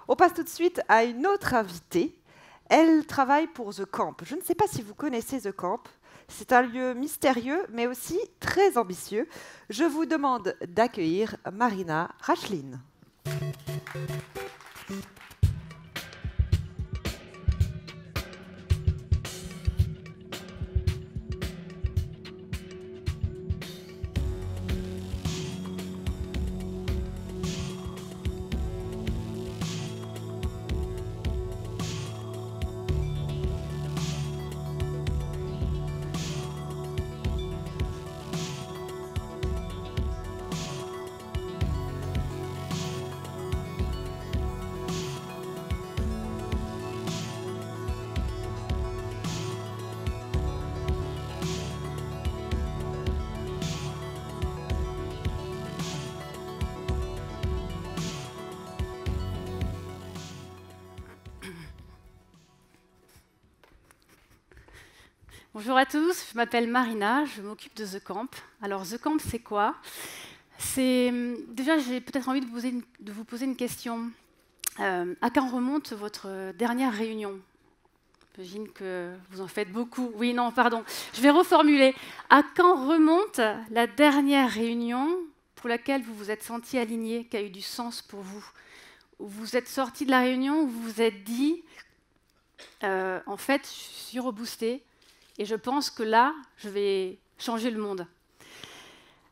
On passe tout de suite à une autre invitée. Elle travaille pour The Camp. Je ne sais pas si vous connaissez The Camp. C'est un lieu mystérieux, mais aussi très ambitieux. Je vous demande d'accueillir Marina Rachlin. Bonjour à tous, je m'appelle Marina, je m'occupe de The Camp. Alors The Camp, c'est quoi? Déjà, j'ai peut-être envie de vous poser une question. À quand remonte votre dernière réunion? J'imagine que vous en faites beaucoup. Oui, non, pardon. Je vais reformuler. À quand remonte la dernière réunion pour laquelle vous vous êtes senti aligné, qui a eu du sens pour vous? Où vous êtes sorti de la réunion, où vous vous êtes dit, en fait, je suis reboostée. Et je pense que là, je vais changer le monde.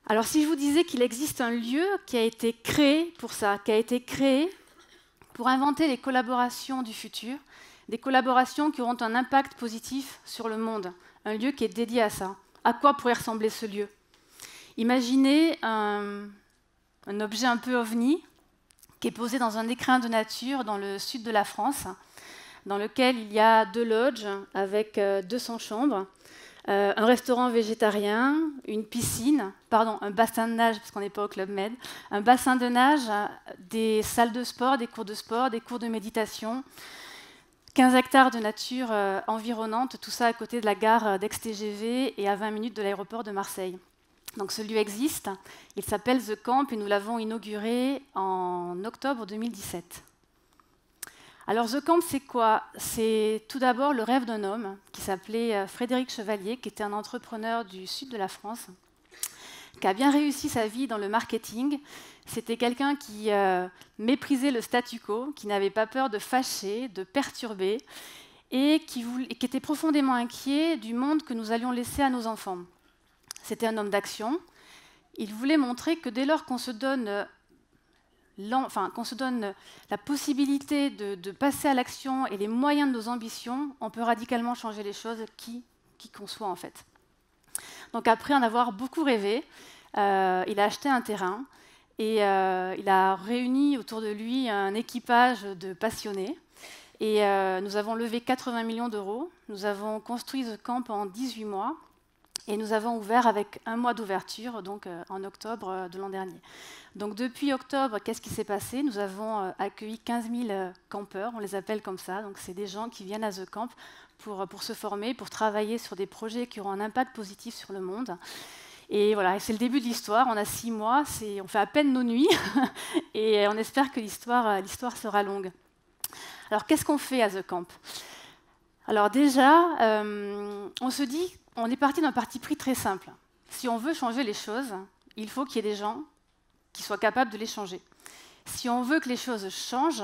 Alors si je vous disais qu'il existe un lieu qui a été créé pour ça, qui a été créé pour inventer les collaborations du futur, des collaborations qui auront un impact positif sur le monde, un lieu qui est dédié à ça. À quoi pourrait ressembler ce lieu? Imaginez un objet un peu ovni qui est posé dans un écrin de nature dans le sud de la France, dans lequel il y a 2 lodges avec 200 chambres, un restaurant végétarien, une piscine, un bassin de nage, parce qu'on n'est pas au Club Med, un bassin de nage, des salles de sport, des cours de méditation, 15 hectares de nature environnante, tout ça à côté de la gare d'Aix-TGV et à 20 minutes de l'aéroport de Marseille. Donc ce lieu existe, il s'appelle The Camp et nous l'avons inauguré en octobre 2017. Alors The Camp, c'est quoi? C'est tout d'abord le rêve d'un homme qui s'appelait Frédéric Chevalier, qui était un entrepreneur du sud de la France, qui a bien réussi sa vie dans le marketing. C'était quelqu'un qui méprisait le statu quo, qui n'avait pas peur de fâcher, de perturber, et qui était profondément inquiet du monde que nous allions laisser à nos enfants. C'était un homme d'action. Il voulait montrer que dès lors qu'on se donne la possibilité de passer à l'action et les moyens de nos ambitions, on peut radicalement changer les choses, qui qu'on soit en fait. Donc après en avoir beaucoup rêvé, il a acheté un terrain et il a réuni autour de lui un équipage de passionnés. Et nous avons levé 80 millions d'euros, nous avons construit The Camp en 18 mois, et nous avons ouvert avec 1 mois d'ouverture, donc en octobre de l'an dernier. Donc depuis octobre, qu'est-ce qui s'est passé? Nous avons accueilli 15 000 campeurs, on les appelle comme ça. Donc c'est des gens qui viennent à The Camp pour se former, pour travailler sur des projets qui auront un impact positif sur le monde. Et voilà, c'est le début de l'histoire. On a 6 mois, on fait à peine nos nuits, et on espère que l'histoire sera longue. Alors qu'est-ce qu'on fait à The Camp? Alors déjà, on se dit, on est parti d'un parti pris très simple. Si on veut changer les choses, il faut qu'il y ait des gens qui soient capables de les changer. Si on veut que les choses changent,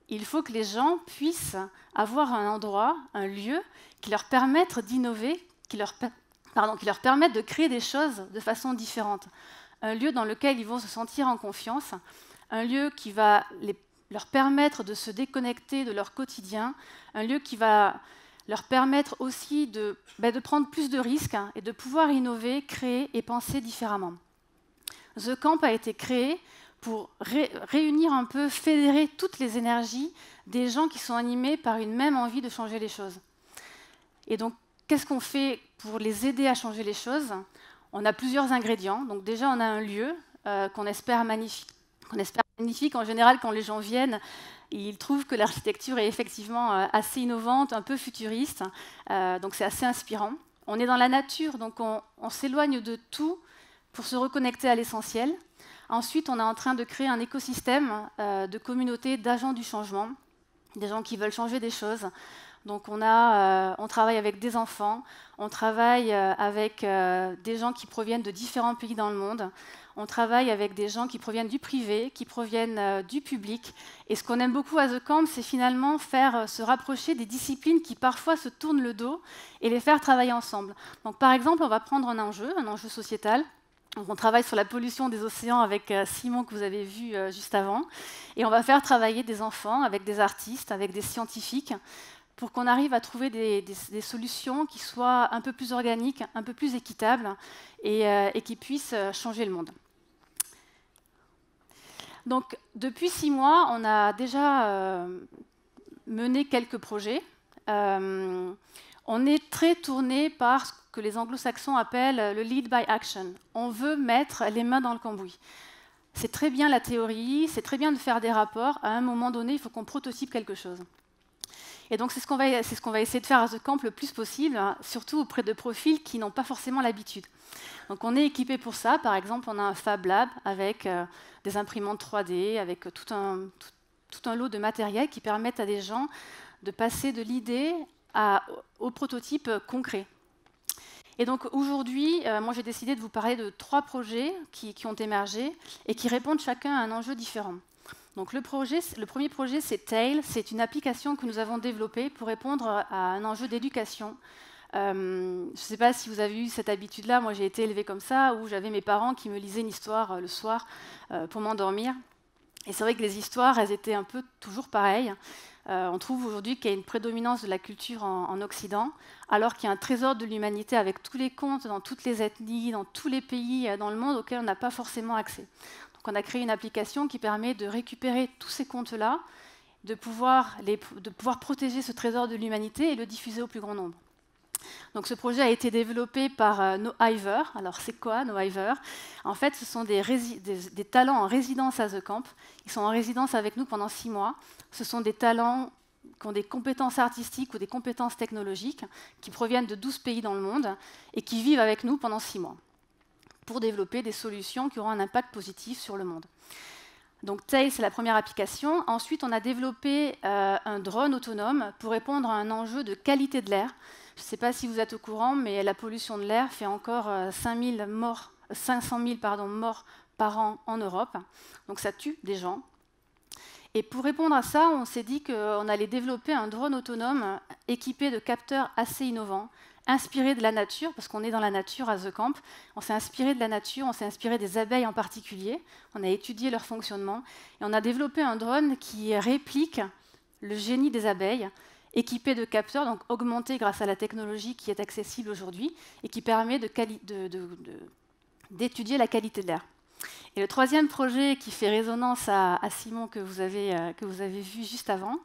il faut que les gens puissent avoir un endroit, un lieu qui leur permette d'innover, qui leur permette de créer des choses de façon différente. Un lieu dans lequel ils vont se sentir en confiance, un lieu qui va leur permettre de se déconnecter de leur quotidien, un lieu qui va leur permettre aussi de prendre plus de risques et de pouvoir innover, créer et penser différemment. The Camp a été créé pour réunir un peu, fédérer toutes les énergies des gens qui sont animés par une même envie de changer les choses. Et donc, qu'est-ce qu'on fait pour les aider à changer les choses? On a plusieurs ingrédients. Donc déjà, on a un lieu qu'on espère magnifique. En général, quand les gens viennent, ils trouvent que l'architecture est effectivement assez innovante, un peu futuriste. Donc c'est assez inspirant. On est dans la nature, donc on s'éloigne de tout pour se reconnecter à l'essentiel. Ensuite, on est en train de créer un écosystème de communautés d'agents du changement, des gens qui veulent changer des choses. Donc on travaille avec des enfants, on travaille avec des gens qui proviennent de différents pays dans le monde, on travaille avec des gens qui proviennent du privé, qui proviennent du public. Et ce qu'on aime beaucoup à The Camp, c'est finalement faire se rapprocher des disciplines qui parfois se tournent le dos et les faire travailler ensemble. Donc par exemple, on va prendre un enjeu sociétal. Donc, on travaille sur la pollution des océans avec Simon que vous avez vu juste avant. Et on va faire travailler des enfants avec des artistes, avec des scientifiques, pour qu'on arrive à trouver des solutions qui soient un peu plus organiques, un peu plus équitables et qui puissent changer le monde. Donc, depuis 6 mois, on a déjà mené quelques projets. On est très tourné par ce que les anglo-saxons appellent le lead by action. On veut mettre les mains dans le cambouis. C'est très bien la théorie, c'est très bien de faire des rapports. À un moment donné, il faut qu'on prototype quelque chose. Et donc, c'est ce qu'on va essayer de faire à The Camp le plus possible, hein, surtout auprès de profils qui n'ont pas forcément l'habitude. Donc, on est équipé pour ça. Par exemple, on a un Fab Lab avec des imprimantes 3D, avec tout un lot de matériel qui permettent à des gens de passer de l'idée au prototype concret. Et donc, aujourd'hui, moi, j'ai décidé de vous parler de 3 projets qui ont émergé et qui répondent chacun à un enjeu différent. Donc le premier projet, c'est Tail. C'est une application que nous avons développée pour répondre à un enjeu d'éducation. Je ne sais pas si vous avez eu cette habitude-là. Moi, j'ai été élevée comme ça, où j'avais mes parents qui me lisaient une histoire le soir pour m'endormir. Et c'est vrai que les histoires, elles étaient un peu toujours pareilles. On trouve aujourd'hui qu'il y a une prédominance de la culture en Occident, alors qu'il y a un trésor de l'humanité avec tous les contes dans toutes les ethnies, dans tous les pays dans le monde auxquels on n'a pas forcément accès. Donc on a créé une application qui permet de récupérer tous ces contes-là, de pouvoir protéger ce trésor de l'humanité et le diffuser au plus grand nombre. Donc ce projet a été développé par NoHiver. Alors c'est quoi NoHiver? En fait, ce sont des talents en résidence à The Camp. Ils sont en résidence avec nous pendant 6 mois. Ce sont des talents qui ont des compétences artistiques ou des compétences technologiques qui proviennent de 12 pays dans le monde et qui vivent avec nous pendant 6 mois pour développer des solutions qui auront un impact positif sur le monde. Donc Tail, c'est la première application. Ensuite, on a développé un drone autonome pour répondre à un enjeu de qualité de l'air. Je ne sais pas si vous êtes au courant, mais la pollution de l'air fait encore 500 000 morts par an en Europe. Donc ça tue des gens. Et pour répondre à ça, on s'est dit qu'on allait développer un drone autonome équipé de capteurs assez innovants, inspiré de la nature, parce qu'on est dans la nature à The Camp. On s'est inspiré de la nature, on s'est inspiré des abeilles en particulier. On a étudié leur fonctionnement. Et on a développé un drone qui réplique le génie des abeilles, équipé de capteurs, donc augmenté grâce à la technologie qui est accessible aujourd'hui et qui permet d'étudier la qualité de l'air. Et le troisième projet qui fait résonance à Simon que vous avez vu juste avant,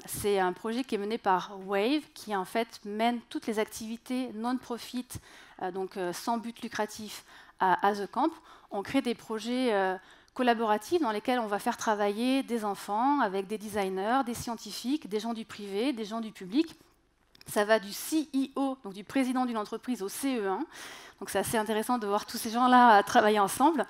c'est un projet qui est mené par Wave, qui en fait mène toutes les activités non-profit, donc sans but lucratif, à The Camp. On crée des projets collaboratifs dans lesquels on va faire travailler des enfants avec des designers, des scientifiques, des gens du privé, des gens du public. Ça va du CEO, donc du président d'une entreprise, au CE1. Donc c'est assez intéressant de voir tous ces gens-là travailler ensemble.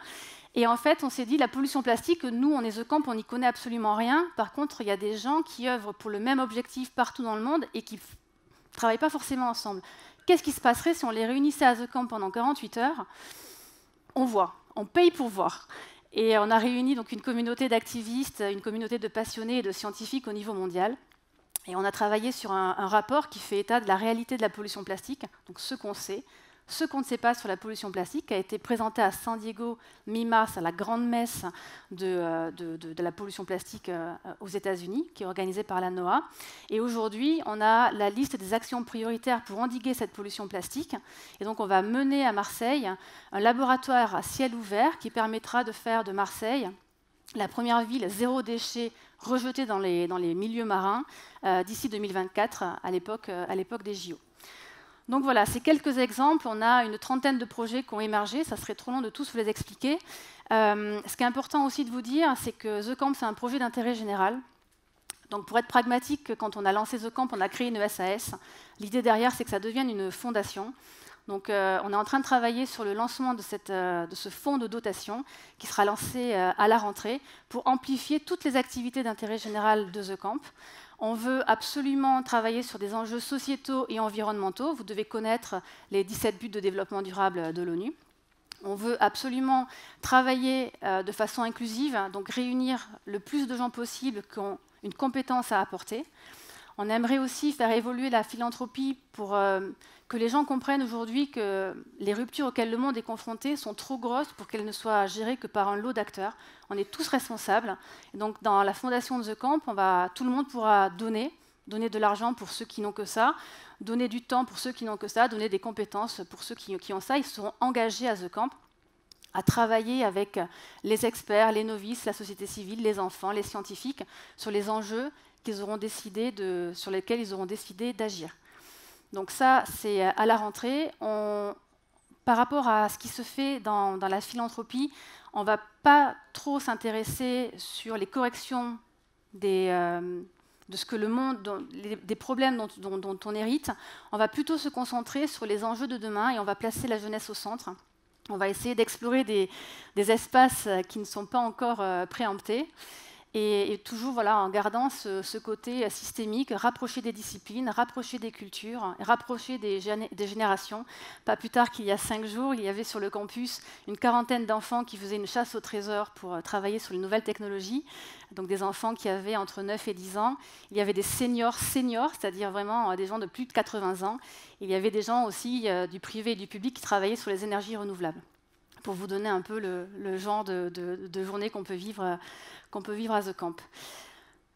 Et en fait, on s'est dit, la pollution plastique, nous, on est The Camp, on n'y connaît absolument rien. Par contre, il y a des gens qui œuvrent pour le même objectif partout dans le monde et qui ne travaillent pas forcément ensemble. Qu'est-ce qui se passerait si on les réunissait à The Camp pendant 48 heures? On voit, on paye pour voir. Et on a réuni donc une communauté d'activistes, une communauté de passionnés et de scientifiques au niveau mondial. Et on a travaillé sur un rapport qui fait état de la réalité de la pollution plastique, donc ce qu'on sait, ce qu'on ne sait pas sur la pollution plastique, qui a été présenté à San Diego mi-mars à la grande messe de la pollution plastique aux États-Unis, qui est organisée par la NOAA. Et aujourd'hui, on a la liste des actions prioritaires pour endiguer cette pollution plastique. Et donc, on va mener à Marseille un laboratoire à ciel ouvert qui permettra de faire de Marseille la première ville zéro déchet rejetée dans les milieux marins d'ici 2024, à l'époque des JO. Donc voilà, c'est quelques exemples. On a une trentaine de projets qui ont émergé. Ça serait trop long de tous vous les expliquer. Ce qui est important aussi de vous dire, c'est que The Camp, c'est un projet d'intérêt général. Donc pour être pragmatique, quand on a lancé The Camp, on a créé une SAS. L'idée derrière, c'est que ça devienne une fondation. Donc, on est en train de travailler sur le lancement de ce fonds de dotation qui sera lancé à la rentrée pour amplifier toutes les activités d'intérêt général de The Camp. On veut absolument travailler sur des enjeux sociétaux et environnementaux. Vous devez connaître les 17 buts de développement durable de l'ONU. On veut absolument travailler de façon inclusive, donc réunir le plus de gens possible qui ont une compétence à apporter. On aimerait aussi faire évoluer la philanthropie pour que les gens comprennent aujourd'hui que les ruptures auxquelles le monde est confronté sont trop grosses pour qu'elles ne soient gérées que par un lot d'acteurs. On est tous responsables. Et donc, dans la fondation de The Camp, tout le monde pourra donner de l'argent pour ceux qui n'ont que ça, donner du temps pour ceux qui n'ont que ça, donner des compétences pour ceux qui ont ça. Ils seront engagés à The Camp à travailler avec les experts, les novices, la société civile, les enfants, les scientifiques, sur les enjeux sur lesquels ils auront décidé d'agir. Donc ça, c'est à la rentrée. Par rapport à ce qui se fait dans la philanthropie, on ne va pas trop s'intéresser sur les corrections de ce que le monde, des problèmes dont on hérite. On va plutôt se concentrer sur les enjeux de demain et on va placer la jeunesse au centre. On va essayer d'explorer des espaces qui ne sont pas encore préemptés. Et toujours en gardant ce côté systémique, rapprocher des disciplines, rapprocher des cultures, rapprocher des générations. Pas plus tard qu'il y a 5 jours, il y avait sur le campus une quarantaine d'enfants qui faisaient une chasse au trésor pour travailler sur les nouvelles technologies. Donc des enfants qui avaient entre 9 et 10 ans. Il y avait des seniors, c'est-à-dire vraiment des gens de plus de 80 ans. Il y avait des gens aussi du privé et du public qui travaillaient sur les énergies renouvelables. Pour vous donner un peu le genre de journée qu'on peut vivre à The Camp.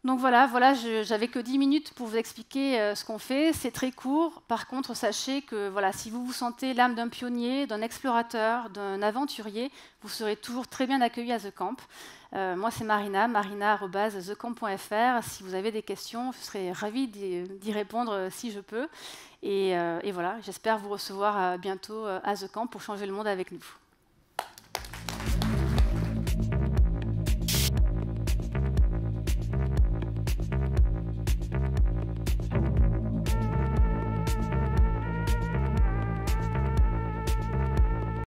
Donc voilà, j'avais que 10 minutes pour vous expliquer ce qu'on fait. C'est très court. Par contre, sachez que si vous vous sentez l'âme d'un pionnier, d'un explorateur, d'un aventurier, vous serez toujours très bien accueilli à The Camp. Moi, c'est marina@thecamp.fr. Si vous avez des questions, je serai ravie d'y répondre si je peux. Et voilà, j'espère vous recevoir bientôt à The Camp pour changer le monde avec nous.